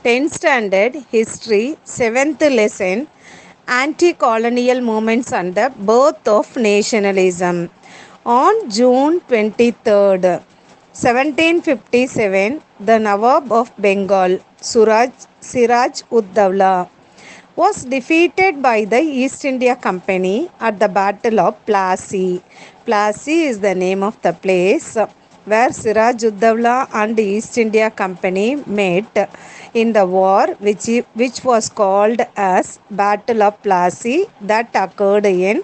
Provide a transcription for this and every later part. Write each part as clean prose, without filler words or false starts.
10th Standard History 7th Lesson Anti-Colonial Movements and the Birth of Nationalism. On June 23rd, 1757, the Nawab of Bengal, Siraj ud Dawla, was defeated by the East India Company at the Battle of Plassey. Plassey is the name of the place where Siraj ud Dawla and East India Company met in the war which was called as Battle of Plassey that occurred in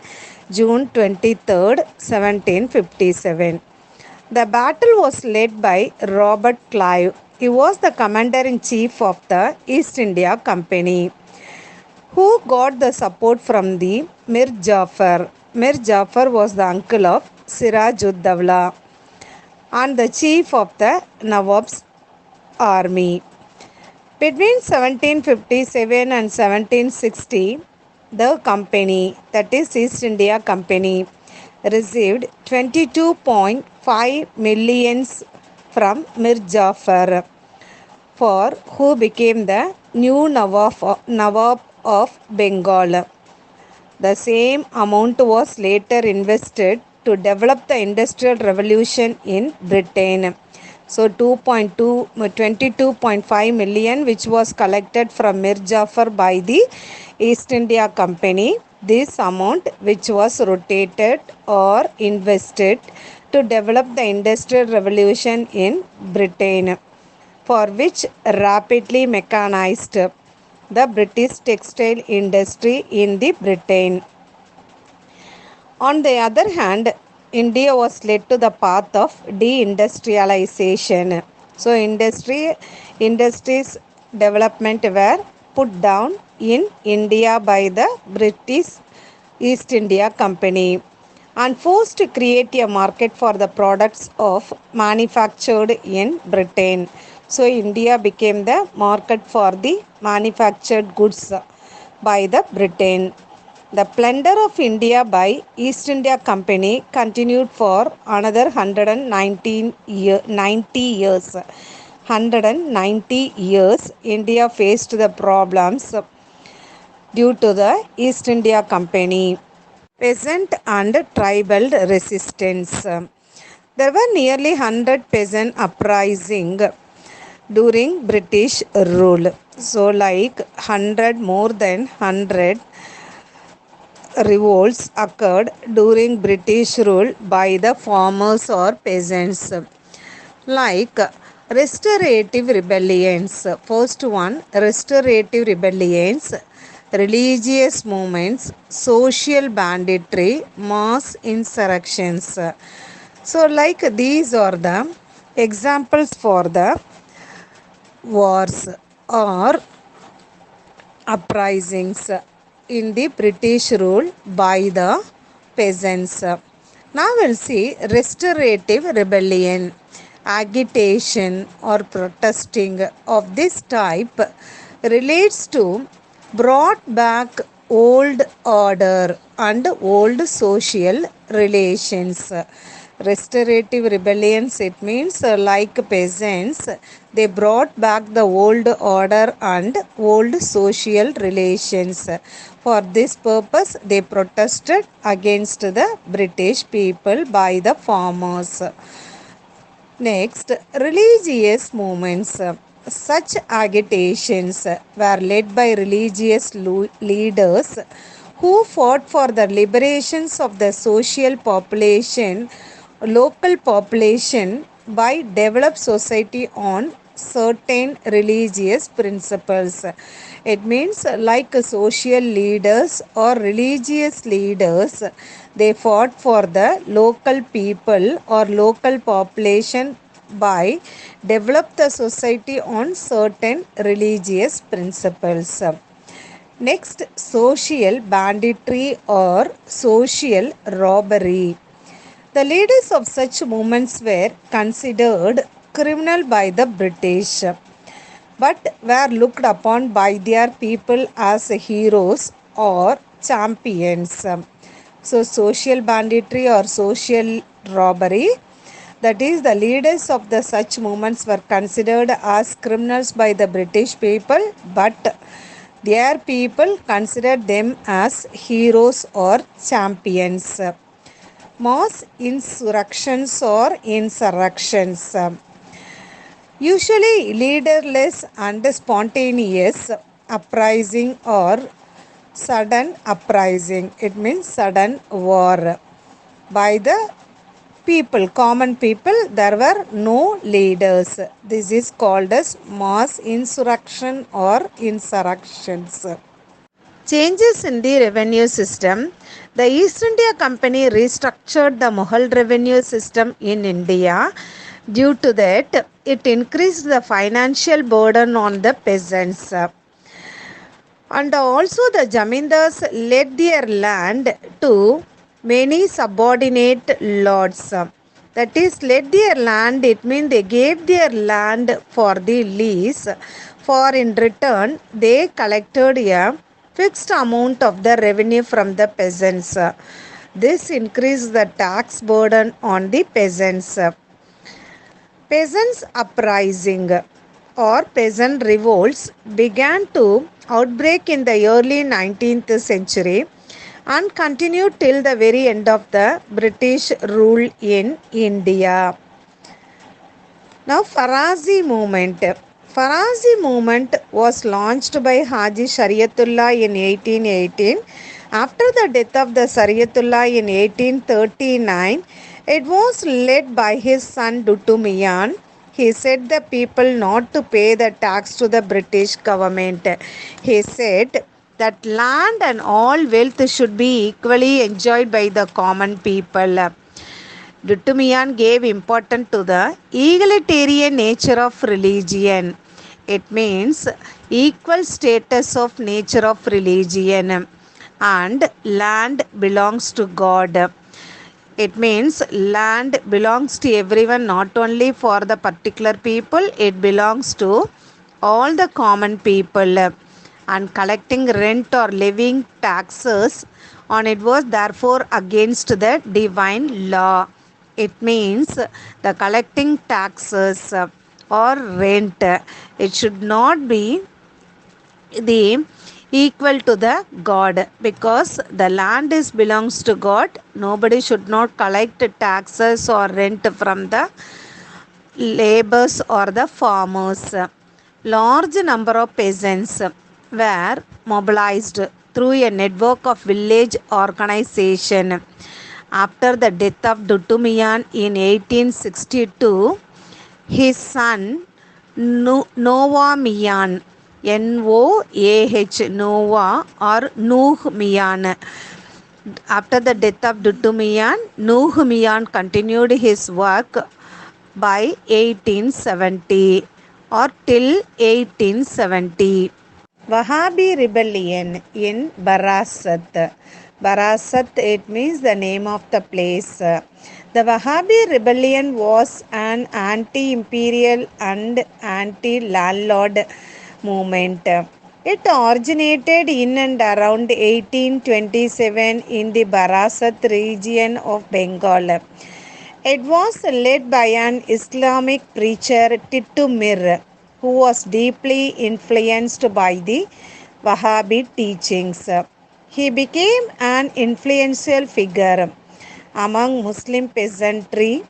June 23rd, 1757. The battle was led by Robert Clive. He was the commander in chief of the East India Company, who got the support from the Mir Jafar. Mir Jafar was the uncle of Siraj ud Dawla and the chief of the Nawab's army. Between 1757 and 1760, the company, that is East India Company, received 22.5 millions from Mir Jafar, for who became the new Nawab of Bengal. The same amount was later invested to develop the Industrial Revolution in Britain. So 22.5 million which was collected from Mir Jafar by the East India Company. This amount which was rotated or invested to develop the Industrial Revolution in Britain, for which rapidly mechanized the British textile industry in the Britain. On the other hand, India was led to the path of deindustrialization. So industries development were put down in India by the British East India Company and forced to create a market for the products of manufactured in Britain. So India became the market for the manufactured goods by the Britain. The plunder of India by East India Company continued for another 90 years. 190 years, India faced the problems due to the East India Company. Peasant and tribal resistance. There were nearly 100 peasant uprisings during British rule. So like 100, more than 100 revolts occurred during British rule by the farmers or peasants, like restorative rebellions. First one, restorative rebellions, religious movements, social banditry, mass insurrections. So like these are the examples for the wars or uprisings in the British rule by the peasants. Now we'll see restorative rebellion. Agitation or protesting of this type relates to brought back old order and old social relations. Restorative rebellions, it means like peasants, they brought back the old order and old social relations. For this purpose, they protested against the British people by the farmers. Next, religious movements. Such agitations were led by religious leaders who fought for the liberations of the local population by developed society on certain religious principles. It means like social leaders or religious leaders, they fought for the local people or local population by develop the society on certain religious principles. Next, social banditry or social robbery. The leaders of such movements were considered criminal by the British, but were looked upon by their people as heroes or champions. So, social banditry or social robbery That is, the leaders of the such movements were considered as criminals by the British people, but their people considered them as heroes or champions. Mass insurrections or insurrections. Usually leaderless and spontaneous uprising or sudden uprising. It means sudden war by the people, common people. There were no leaders. This is called as mass insurrection or insurrections. Changes in the revenue system. The East India Company restructured the Mughal revenue system in India. Due to that, it increased the financial burden on the peasants. And also the Jamindars let their land to many subordinate lords. That is, let their land, it means they gave their land for the lease, for in return they collected a fixed amount of the revenue from the peasants. This increased the tax burden on the peasants. Peasants' uprising or peasant revolts began to outbreak in the early 19th century and continued till the very end of the British rule in India. Now, Farazi movement. Farazi movement was launched by Haji Shariatullah in 1818. After the death of the Shariatullah in 1839, it was led by his son Duttu Mian. He said the people not to pay the tax to the British government. He said that land and all wealth should be equally enjoyed by the common people. Duttu Mian gave importance to the egalitarian nature of religion. It means equal status of nature of religion, and land belongs to God. It means land belongs to everyone, not only for the particular people, it belongs to all the common people. And collecting rent or levying taxes on it was therefore against the divine law. It means the collecting taxes or rent, it should not be the equal to the God, because the land is belongs to God. Nobody should not collect taxes or rent from the laborers or the farmers. Large number of peasants were mobilized through a network of village organization. After the death of Duttu Mian in 1862, his son Noah Mian, Noah, Noah or Nuh Mian. After the death of Duttu Mian, Nuh Mian continued his work by 1870 or till 1870. Wahhabi rebellion in Barasat. Barasat, it means the name of the place. The Wahhabi rebellion was an anti-imperial and anti-landlord movement. It originated in and around 1827 in the Barasat region of Bengal. It was led by an Islamic preacher, Tittu Mir, who was deeply influenced by the Wahhabi teachings. He became an influential figure among Muslim peasantry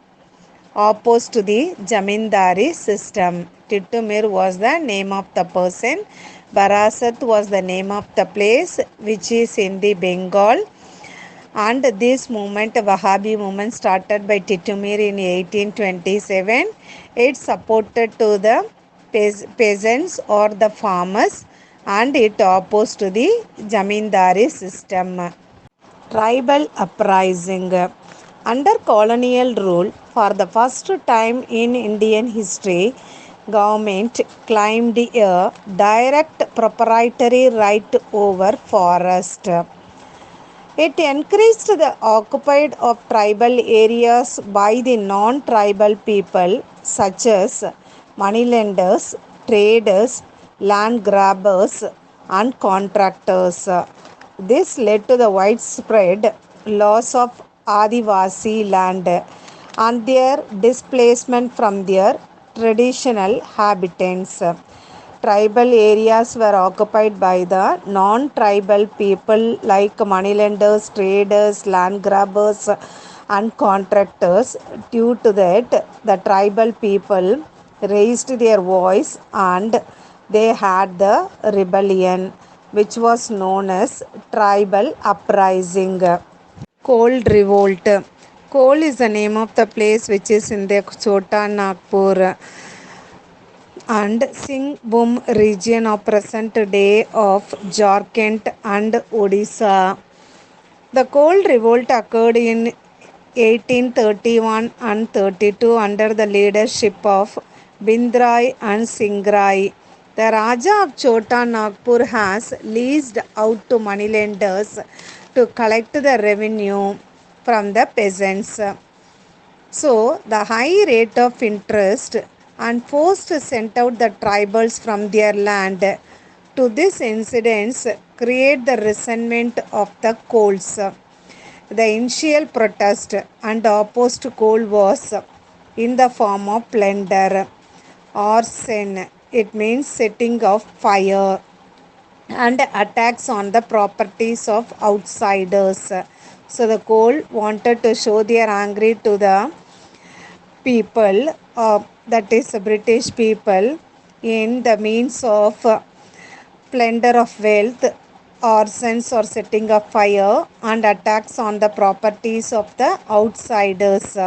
opposed to the Jamindari system. Tittu Mir was the name of the person. Barasat was the name of the place which is in the Bengal. And this movement, Wahhabi movement, started by Tittu Mir in 1827. It supported to the peasants or the farmers, and it opposed to the Jamindari system. Tribal uprising. Under colonial rule, for the first time in Indian history, government claimed a direct proprietary right over forest. It increased the occupied of tribal areas by the non-tribal people such as moneylenders, traders, land grabbers and contractors. This led to the widespread loss of Adivasi land and their displacement from their traditional habitants. Tribal areas were occupied by the non-tribal people like moneylenders, traders, land grabbers, and contractors. Due to that, the tribal people raised their voice and they had the rebellion, which was known as tribal uprising. Cold Revolt. Kol is the name of the place which is in the Chota Nagpur and Singhbhum region of present day of Jharkhand and Odisha. The Cold Revolt occurred in 1831 and 32 under the leadership of Bindrai and Singrai. The Raja of Chota Nagpur has leased out to moneylenders to collect the revenue from the peasants. So, the high rate of interest and forced sent out the tribals from their land. To this incidents create the resentment of the Kols. The initial protest and opposed Kol was in the form of plunder or sin. It means setting of fire and attacks on the properties of outsiders. So the Kol wanted to show their anger to the people, that is British people, in the means of plunder of wealth, arsons or setting of fire, and attacks on the properties of the outsiders.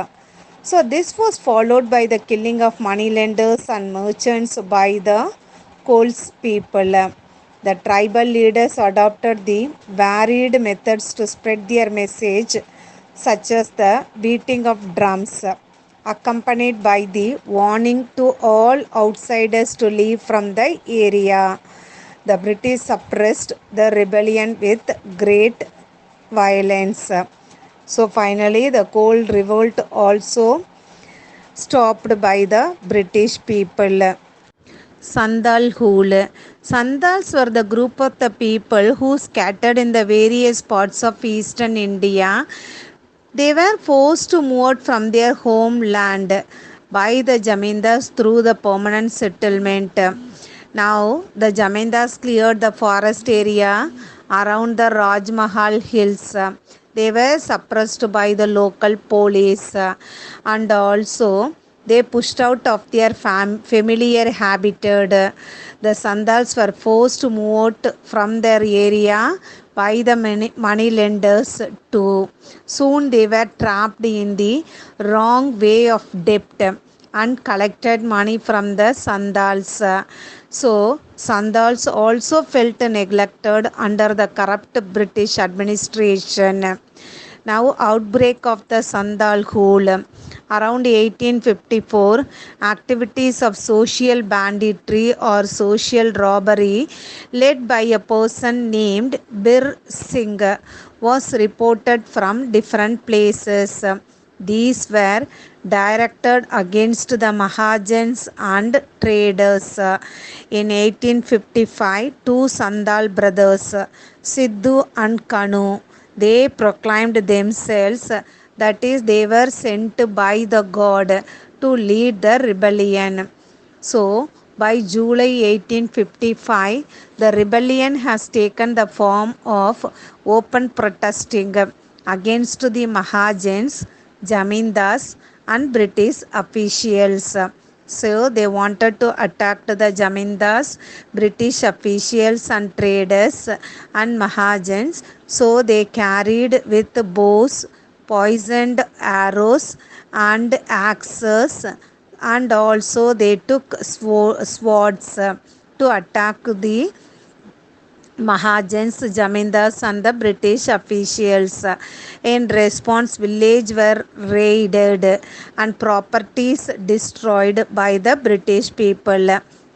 So this was followed by the killing of moneylenders and merchants by the Coles people. The tribal leaders adopted the varied methods to spread their message, such as the beating of drums, accompanied by the warning to all outsiders to leave from the area. The British suppressed the rebellion with great violence. So finally, the Cold Revolt also stopped by the British people. Sandal Hool. Sandals were the group of the people who scattered in the various parts of eastern India. They were forced to move out from their homeland by the Jamindars through the permanent settlement. Now, the Jamindars cleared the forest area around the Rajmahal hills. They were suppressed by the local police and also they pushed out of their familiar habitat. The Sandals were forced to move out from their area by the money lenders too. Soon they were trapped in the wrong way of debt and collected money from the Sandals. So, Sandals also felt neglected under the corrupt British administration. Now, outbreak of the Sandal Hool. Around 1854, activities of social banditry or social robbery led by a person named Bir Singh was reported from different places. These were directed against the Mahajans and traders. In 1855, two Sandal brothers, Sidhu and Kanu, they proclaimed themselves, that is, they were sent by the god to lead the rebellion. So, by July 1855, the rebellion has taken the form of open protesting against the Mahajans, Jamindars, and British officials. So, they wanted to attack the Jamindars, British officials, and traders and Mahajans. So, they carried with bows, poisoned arrows, and axes, and also they took swords to attack the Mahajans, Jamindars, and the British officials. In response, villages were raided and properties destroyed by the British people.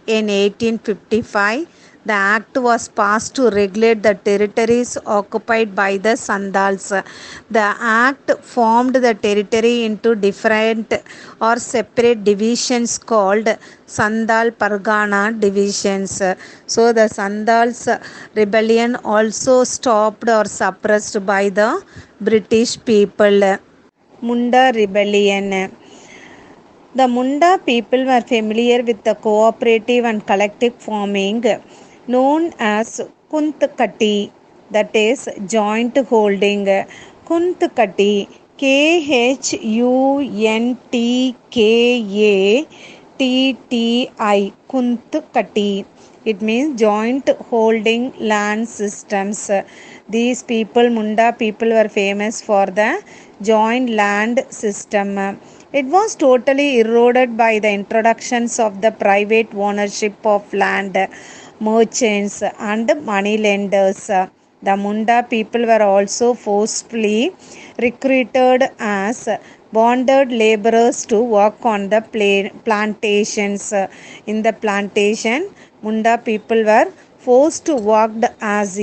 In 1855, the act was passed to regulate the territories occupied by the Sandals. The act formed the territory into different or separate divisions called Sandal Pargana divisions. So the Sandals rebellion also stopped or suppressed by the British people. Munda Rebellion. The Munda people were familiar with the cooperative and collective farming known as Kuntkati, that is joint holding. Kuntkati, Kuntkati, Kuntkati. It means joint holding land systems. These people, Munda people, were famous for the joint land system. It was totally eroded by the introductions of the private ownership of land, merchants, and money lenders. The Munda people were also forcefully recruited as bonded laborers to work on the plantations. In the plantation, Munda people were forced to work as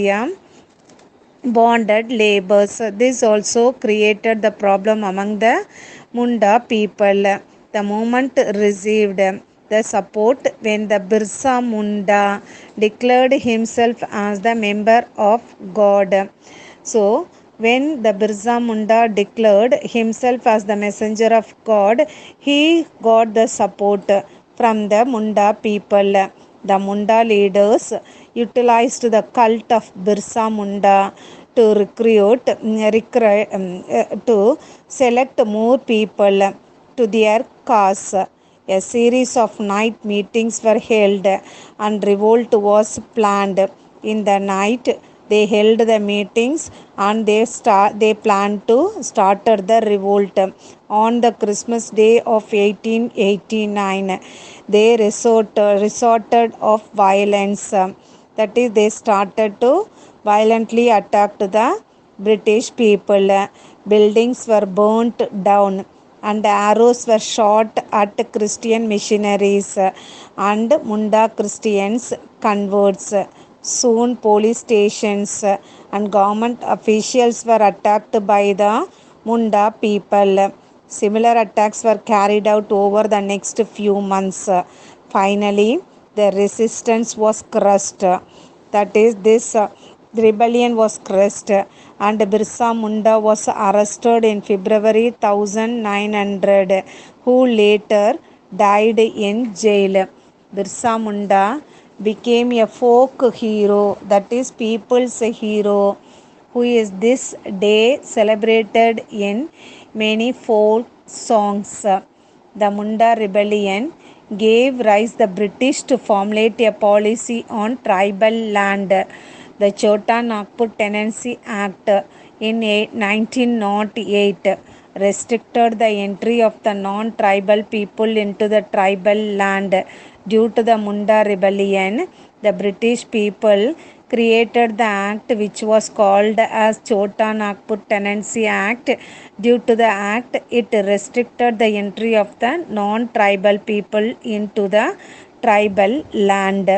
bonded labors. This also created the problem among the Munda people. The movement received the support when the Birsa Munda declared himself as the member of God. So, when the Birsa Munda declared himself as the messenger of God, he got the support from the Munda people. The Munda leaders utilized the cult of Birsa Munda to to select more people to their cause. A series of night meetings were held and revolt was planned. In the night, they held the meetings and they planned to started the revolt. On the Christmas day of 1889, they resorted of violence. That is, they started to violently attack the British people. Buildings were burnt down and arrows were shot at Christian missionaries and Munda Christians converts. Soon, police stations and government officials were attacked by the Munda people. Similar attacks were carried out over the next few months. Finally, the resistance was crushed. That is, this rebellion was crushed, and Birsa Munda was arrested in February 1900, who later died in jail. Birsa Munda became a folk hero, that is, people's hero, who is this day celebrated in many folk songs. The Munda rebellion gave rise the British to formulate a policy on tribal land. The Chota Nagpur Tenancy Act in 1908 restricted the entry of the non-tribal people into the tribal land. Due to the Munda rebellion, the British people created the act which was called as Chota Nagpur Tenancy Act. Due to the act, it restricted the entry of the non-tribal people into the tribal land.